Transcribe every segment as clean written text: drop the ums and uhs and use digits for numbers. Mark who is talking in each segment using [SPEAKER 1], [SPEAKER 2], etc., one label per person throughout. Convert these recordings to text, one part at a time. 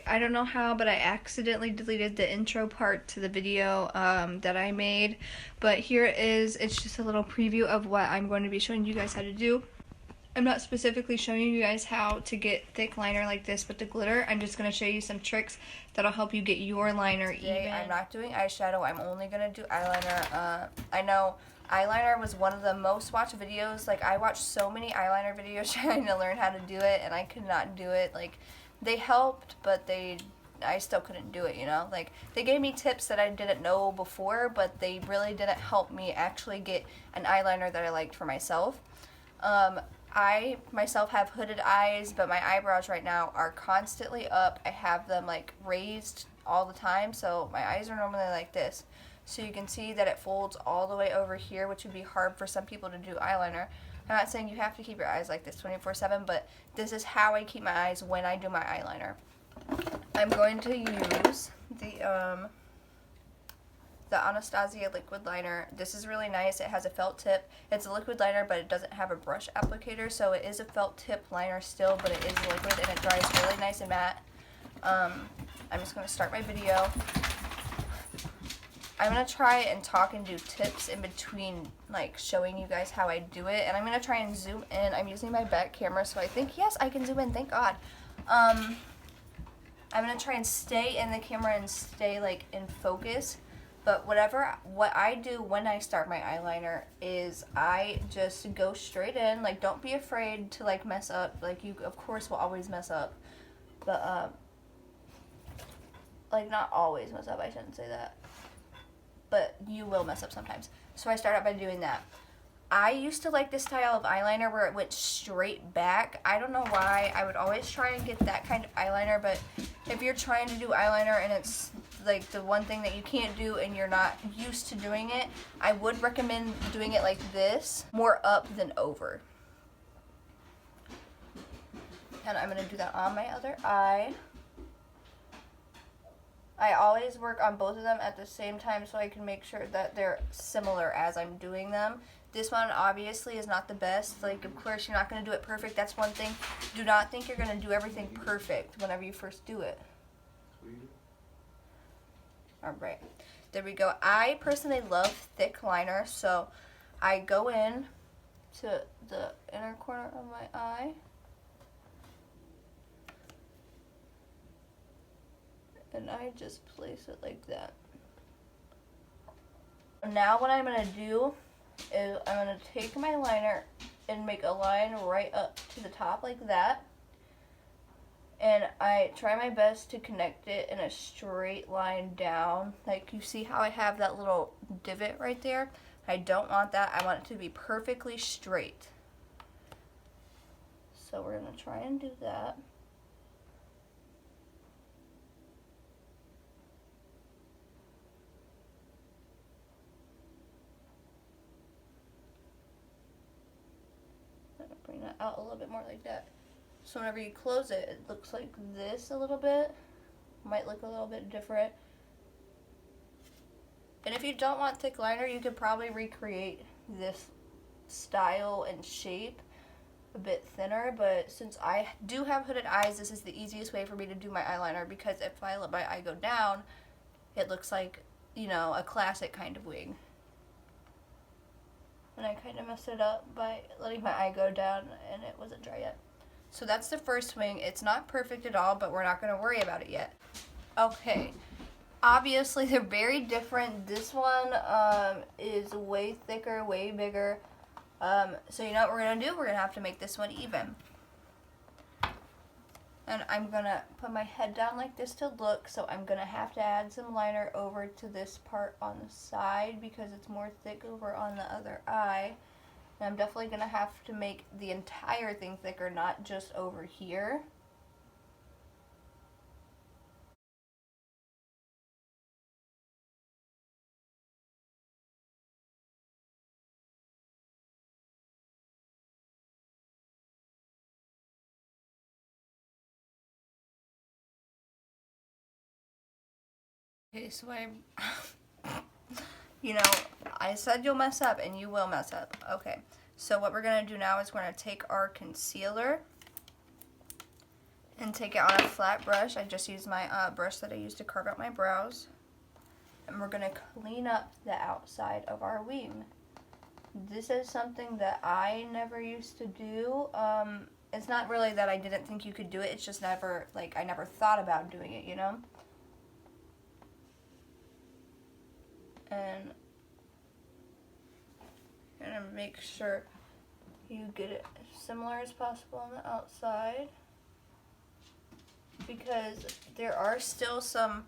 [SPEAKER 1] I don't know how, but I accidentally deleted the intro part to the video that I made. But here it is. It's just a little preview of what I'm going to be showing you guys how to do. I'm not specifically showing you guys how to get thick liner like this with the glitter. I'm just going to show you some tricks that'll help you get your liner even. I'm not doing eyeshadow. I'm only going to do eyeliner. I know eyeliner was one of the most watched videos. Like, I watched so many eyeliner videos trying to learn how to do it, and I could not do it. Like, they helped, but I still couldn't do it, you know? Like, they gave me tips that I didn't know before, but they really didn't help me actually get an eyeliner that I liked for myself. I myself have hooded eyes, but my eyebrows right now are constantly up. I have them like raised all the time, so my eyes are normally like this. So you can see that it folds all the way over here, which would be hard for some people to do eyeliner. I'm not saying you have to keep your eyes like this 24/7, but this is how I keep my eyes when I do my eyeliner. I'm going to use the Anastasia liquid liner. This is really nice. It has a felt tip. It's a liquid liner, but it doesn't have a brush applicator, so it is a felt tip liner still, but it is liquid and it dries really nice and matte. I'm just going to start my video. I'm going to try and talk and do tips in between, like, showing you guys how I do it, and I'm going to try and zoom in. I'm using my back camera, so I think, yes, I can zoom in, thank God. I'm going to try and stay in the camera and stay, like, in focus. But what I do when I start my eyeliner is I just go straight in. Like, don't be afraid to, like, mess up. Like, you, of course, will always mess up. But, like, not always mess up. I shouldn't say that. But you will mess up sometimes. So I start out by doing that. I used to like this style of eyeliner where it went straight back. I don't know why. I would always try and get that kind of eyeliner, but if you're trying to do eyeliner and it's like the one thing that you can't do and you're not used to doing it, I would recommend doing it like this, more up than over. And I'm going to do that on my other eye. I always work on both of them at the same time so I can make sure that they're similar as I'm doing them. This one obviously is not the best. Like, of course, you're not going to do it perfect. That's one thing. Do not think you're going to do everything perfect whenever you first do it. Alright, there we go. I personally love thick liner, so I go in to the inner corner of my eye. And I just place it like that. Now what I'm going to do is I'm going to take my liner and make a line right up to the top like that. And I try my best to connect it in a straight line down. Like, you see how I have that little divot right there? I don't want that. I want it to be perfectly straight. So we're going to try and do that. I'm going to bring that out a little bit more like that. So whenever you close it, it looks like this a little bit. Might look a little bit different. And if you don't want thick liner, you could probably recreate this style and shape a bit thinner. But since I do have hooded eyes, this is the easiest way for me to do my eyeliner, because if I let my eye go down, it looks like, you know, a classic kind of wig. And I kind of messed it up by letting my eye go down and it wasn't dry yet. So that's the first wing. It's not perfect at all, but we're not going to worry about it yet. Okay, obviously they're very different. This one is way thicker, way bigger. So you know what we're going to do? We're going to have to make this one even. And I'm going to put my head down like this to look, so I'm going to have to add some liner over to this part on the side because it's more thick over on the other eye. And I'm definitely going to have to make the entire thing thicker, not just over here. Okay, so you know, I said you'll mess up, and you will mess up. Okay, so what we're going to do now is we're going to take our concealer, and take it on a flat brush. I just used my brush that I used to carve out my brows. And we're gonna clean up the outside of our wing. This is something that I never used to do. It's not really that I didn't think you could do it, it's just never, like, I never thought about doing it, you know? And you're gonna make sure you get it as similar as possible on the outside, because there are still some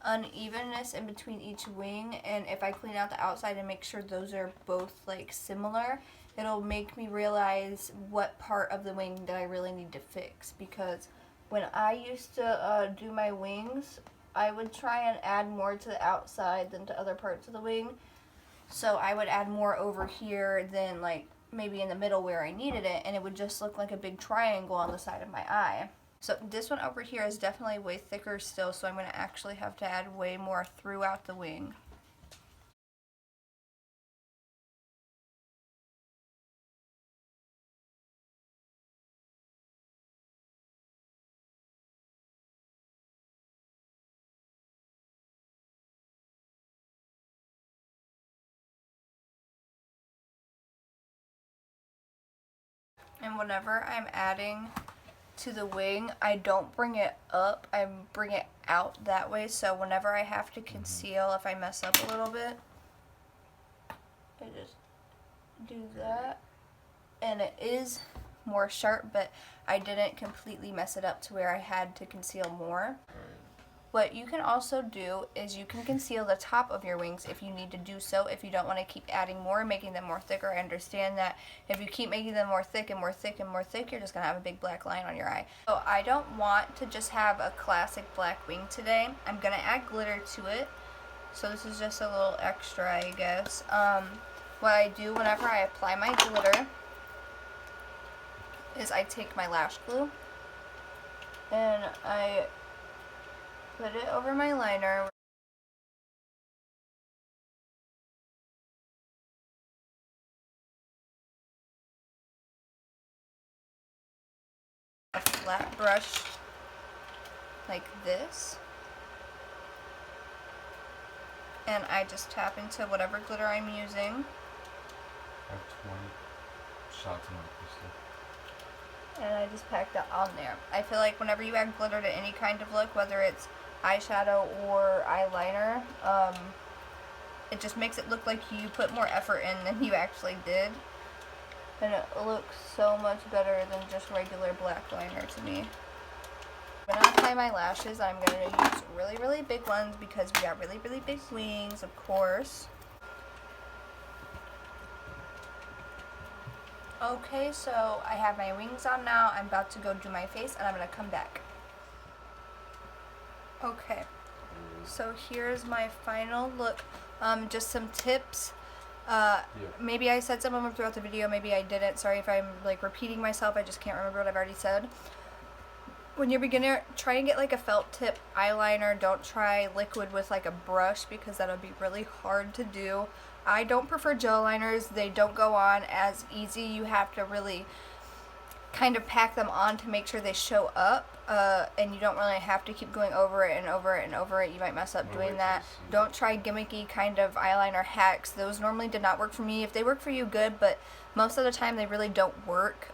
[SPEAKER 1] unevenness in between each wing, and if I clean out the outside and make sure those are both like similar, it'll make me realize what part of the wing that I really need to fix. Because when I used to do my wings, I would try and add more to the outside than to other parts of the wing. So I would add more over here than like maybe in the middle where I needed it, and it would just look like a big triangle on the side of my eye. So this one over here is definitely way thicker still, so I'm going to actually have to add way more throughout the wing. And whenever I'm adding to the wing, I don't bring it up, I bring it out that way, so whenever I have to conceal, if I mess up a little bit, I just do that, and it is more sharp, but I didn't completely mess it up to where I had to conceal more. What you can also do is you can conceal the top of your wings if you need to do so, if you don't want to keep adding more, making them more thicker. I understand that if you keep making them more thick and more thick and more thick, you're just going to have a big black line on your eye. So I don't want to just have a classic black wing today. I'm going to add glitter to it. So this is just a little extra, I guess. What I do whenever I apply my glitter is I take my lash glue and I put it over my liner. A flat brush like this. And I just tap into whatever glitter I'm using.
[SPEAKER 2] I have 20 shots in my pistol.
[SPEAKER 1] And I just pack that on there. I feel like whenever you add glitter to any kind of look, whether it's eyeshadow or eyeliner, it just makes it look like you put more effort in than you actually did. And it looks so much better than just regular black liner to me. I'm going to apply my lashes. I'm going to use really, really big ones because we got really, really big wings, of course. Okay, so I have my wings on now. I'm about to go do my face and I'm going to come back. Okay, so here's my final look. Just some tips. Maybe I said some of them throughout the video, maybe I didn't. Sorry if I'm like repeating myself, I just can't remember what I've already said. When you're a beginner, try and get like a felt tip eyeliner. Don't try liquid with like a brush because that'll be really hard to do. I don't prefer gel liners. They don't go on as easy. You have to really kind of pack them on to make sure they show up, and you don't really have to keep going over it and over it and over it. You might mess up doing that. Don't try gimmicky kind of eyeliner hacks. Those normally did not work for me. If they work for you, good, but most of the time they really don't work.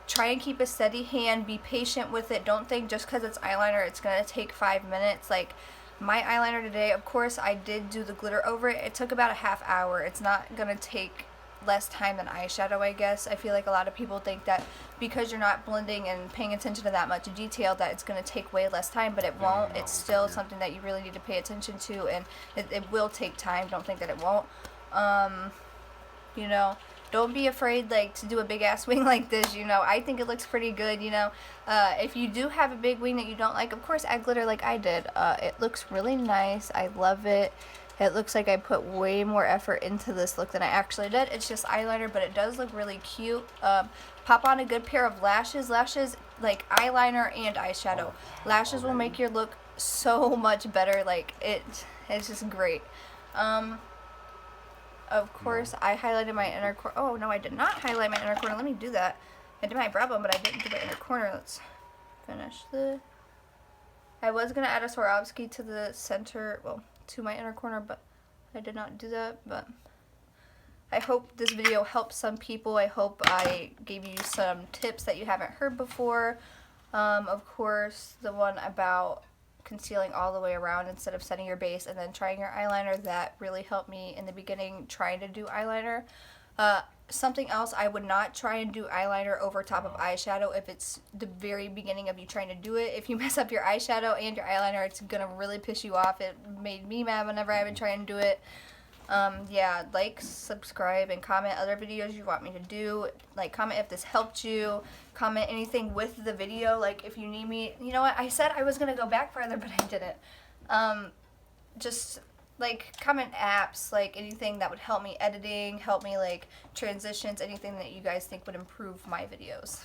[SPEAKER 1] Try and keep a steady hand. Be patient with it. Don't think just because it's eyeliner it's going to take 5 minutes. Like my eyeliner today, of course, I did do the glitter over it. It took about a half hour. It's not going to take less time than eyeshadow, I guess. I feel like a lot of people think that because you're not blending and paying attention to that much detail that it's going to take way less time, but it won't. It's still something that you really need to pay attention to, and it will take time. Don't think that it won't. You know, don't be afraid like to do a big ass wing like this. You know, I think it looks pretty good. You know, if you do have a big wing that you don't like, of course add glitter like I did. It looks really nice. I love it. It looks like I put way more effort into this look than I actually did. It's just eyeliner, but it does look really cute. Pop on a good pair of lashes. Lashes, like eyeliner and eyeshadow. Lashes will make your look so much better. Like, it's just great. Of course, I highlighted my inner corner. Oh, no, I did not highlight my inner corner. Let me do that. I did my brow bone, but I didn't do my inner corner. finish the... I was going to add a Swarovski to the center, well, to my inner corner, but I did not do that. But I hope this video helped some people. I hope I gave you some tips that you haven't heard before. Of course, the one about concealing all the way around instead of setting your base and then trying your eyeliner, that really helped me in the beginning trying to do eyeliner. Something else, I would not try and do eyeliner over top of eyeshadow if it's the very beginning of you trying to do it. If you mess up your eyeshadow and your eyeliner, it's gonna really piss you off. It made me mad whenever I would try and do it. Yeah, like, subscribe, and comment other videos you want me to do. Like, comment if this helped you. Comment anything with the video. Like, if you need me, you know what, I said I was gonna go back further, but I didn't. Just, like, comment apps, like, anything that would help me editing, help me, like, transitions, anything that you guys think would improve my videos.